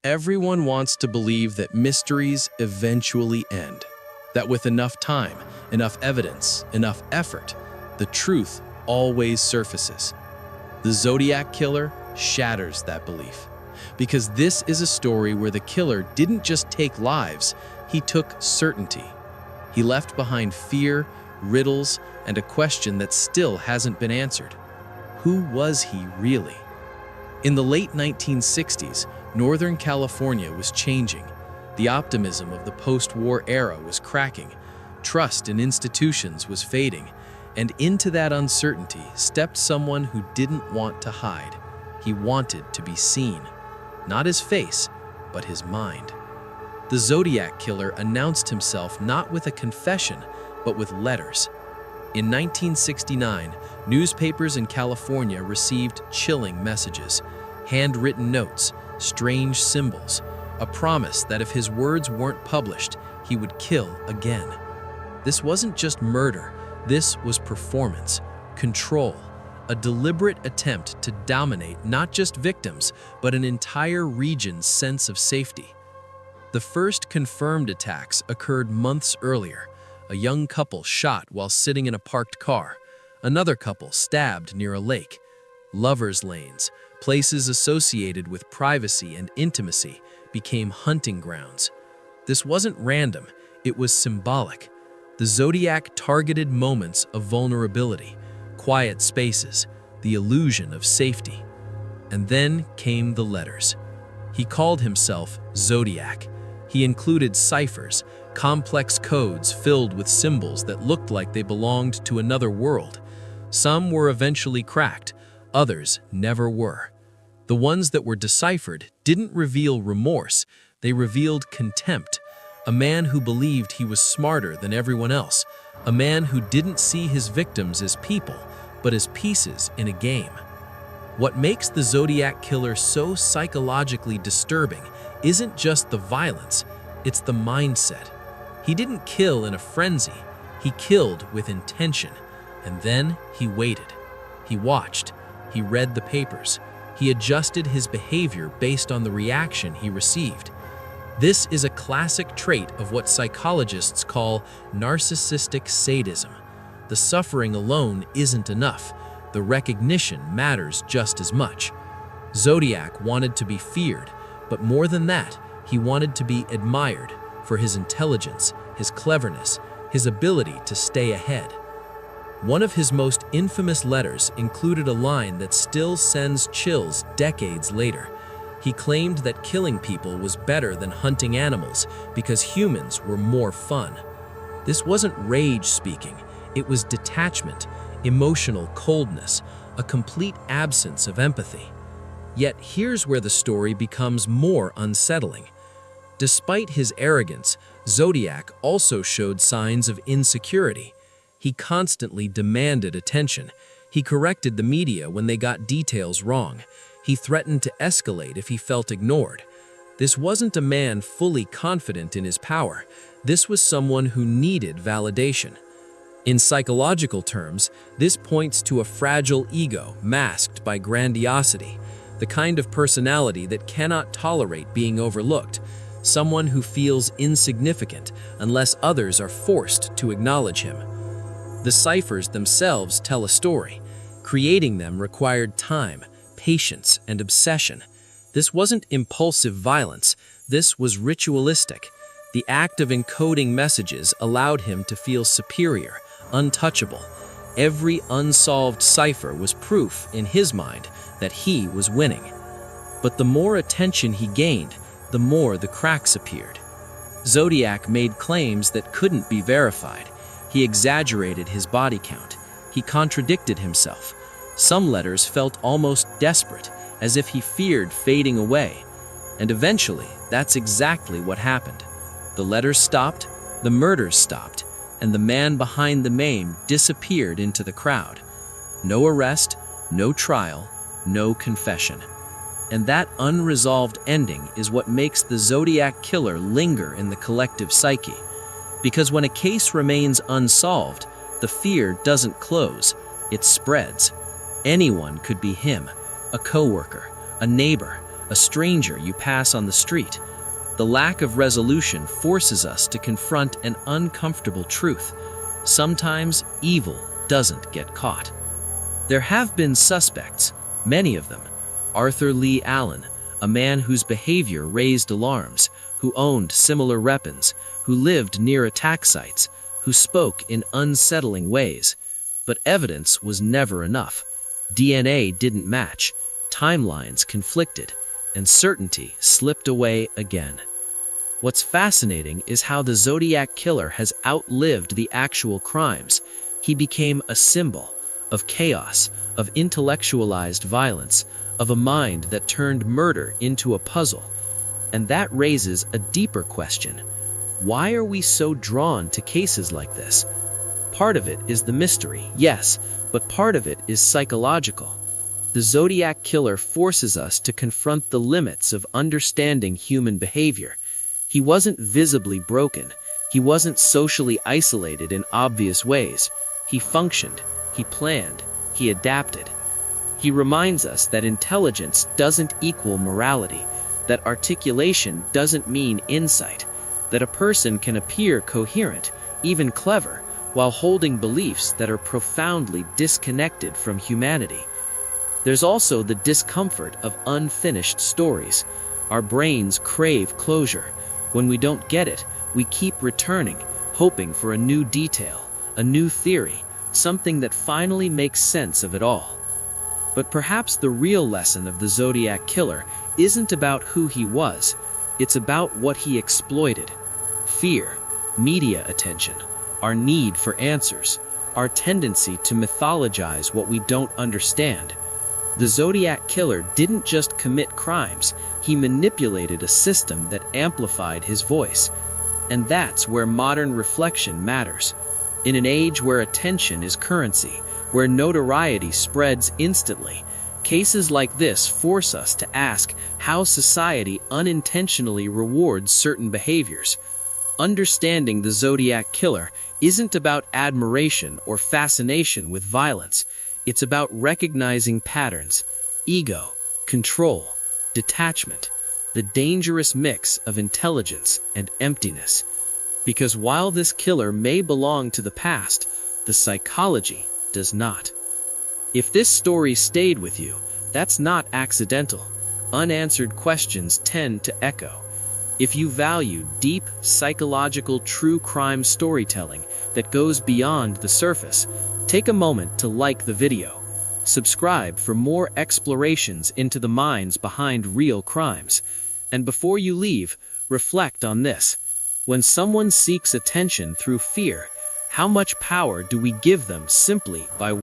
Everyone wants to believe that mysteries eventually end, that with enough time, enough evidence, enough effort, the truth always surfaces. The Zodiac Killer shatters that belief, because this is a story where the killer didn't just take lives, he took certainty. He left behind fear, riddles, and a question that still hasn't been answered. Who was he really? In the late 1960s, Northern California was changing. The optimism of the post-war era was cracking. Trust in institutions was fading. And into that uncertainty stepped someone who didn't want to hide. He wanted to be seen. Not his face, but his mind. The Zodiac Killer announced himself not with a confession, but with letters. In 1969, newspapers in California received chilling messages, handwritten notes, strange symbols, a promise that if his words weren't published, he would kill again. This wasn't just murder, this was performance, control, a deliberate attempt to dominate not just victims, but an entire region's sense of safety. The first confirmed attacks occurred months earlier. A young couple shot while sitting in a parked car. Another couple stabbed near a lake. Lovers' lanes, places associated with privacy and intimacy, became hunting grounds. This wasn't random, it was symbolic. The Zodiac targeted moments of vulnerability, quiet spaces, the illusion of safety. And then came the letters. He called himself Zodiac. He included ciphers, complex codes filled with symbols that looked like they belonged to another world. Some were eventually cracked, others never were. The ones that were deciphered didn't reveal remorse, they revealed contempt. A man who believed he was smarter than everyone else, a man who didn't see his victims as people, but as pieces in a game. What makes the Zodiac Killer so psychologically disturbing isn't just the violence, it's the mindset. He didn't kill in a frenzy, he killed with intention. And then he waited. He watched. He read the papers. He adjusted his behavior based on the reaction he received. This is a classic trait of what psychologists call narcissistic sadism. The suffering alone isn't enough. The recognition matters just as much. Zodiac wanted to be feared, but more than that, he wanted to be admired for his intelligence, his cleverness, his ability to stay ahead. One of his most infamous letters included a line that still sends chills decades later. He claimed that killing people was better than hunting animals because humans were more fun. This wasn't rage speaking, it was detachment, emotional coldness, a complete absence of empathy. Yet here's where the story becomes more unsettling. Despite his arrogance, Zodiac also showed signs of insecurity. He constantly demanded attention. He corrected the media when they got details wrong. He threatened to escalate if he felt ignored. This wasn't a man fully confident in his power. This was someone who needed validation. In psychological terms, this points to a fragile ego masked by grandiosity, the kind of personality that cannot tolerate being overlooked, someone who feels insignificant unless others are forced to acknowledge him. The ciphers themselves tell a story. Creating them required time, patience, and obsession. This wasn't impulsive violence, this was ritualistic. The act of encoding messages allowed him to feel superior, untouchable. Every unsolved cipher was proof, in his mind, that he was winning. But the more attention he gained, the more the cracks appeared. Zodiac made claims that couldn't be verified. He exaggerated his body count. He contradicted himself. Some letters felt almost desperate, as if he feared fading away. And eventually, that's exactly what happened. The letters stopped, the murders stopped, and the man behind the name disappeared into the crowd. No arrest, no trial, no confession. And that unresolved ending is what makes the Zodiac Killer linger in the collective psyche. Because when a case remains unsolved, the fear doesn't close, it spreads. Anyone could be him, a coworker, a neighbor, a stranger you pass on the street. The lack of resolution forces us to confront an uncomfortable truth. Sometimes evil doesn't get caught. There have been suspects, many of them. Arthur Lee Allen, a man whose behavior raised alarms, who owned similar weapons, who lived near attack sites, who spoke in unsettling ways. But evidence was never enough. DNA didn't match, timelines conflicted, and certainty slipped away again. What's fascinating is how the Zodiac Killer has outlived the actual crimes. He became a symbol of chaos, of intellectualized violence, of a mind that turned murder into a puzzle. And that raises a deeper question. Why are we so drawn to cases like this? Part of it is the mystery, yes, but part of it is psychological. The Zodiac Killer forces us to confront the limits of understanding human behavior. He wasn't visibly broken. He wasn't socially isolated in obvious ways. He functioned, he planned, he adapted. He reminds us that intelligence doesn't equal morality, that articulation doesn't mean insight, that a person can appear coherent, even clever, while holding beliefs that are profoundly disconnected from humanity. There's also the discomfort of unfinished stories. Our brains crave closure. When we don't get it, we keep returning, hoping for a new detail, a new theory, something that finally makes sense of it all. But perhaps the real lesson of the Zodiac Killer isn't about who he was, it's about what he exploited. Fear, media attention, our need for answers, our tendency to mythologize what we don't understand. The Zodiac Killer didn't just commit crimes, he manipulated a system that amplified his voice. And that's where modern reflection matters. In an age where attention is currency, where notoriety spreads instantly, cases like this force us to ask how society unintentionally rewards certain behaviors. Understanding the Zodiac Killer isn't about admiration or fascination with violence. It's about recognizing patterns, ego, control, detachment, the dangerous mix of intelligence and emptiness. Because while this killer may belong to the past, the psychology does not. If this story stayed with you, that's not accidental. Unanswered questions tend to echo. If you value deep, psychological, true crime storytelling that goes beyond the surface, take a moment to like the video. Subscribe for more explorations into the minds behind real crimes. And before you leave, reflect on this. When someone seeks attention through fear, how much power do we give them simply by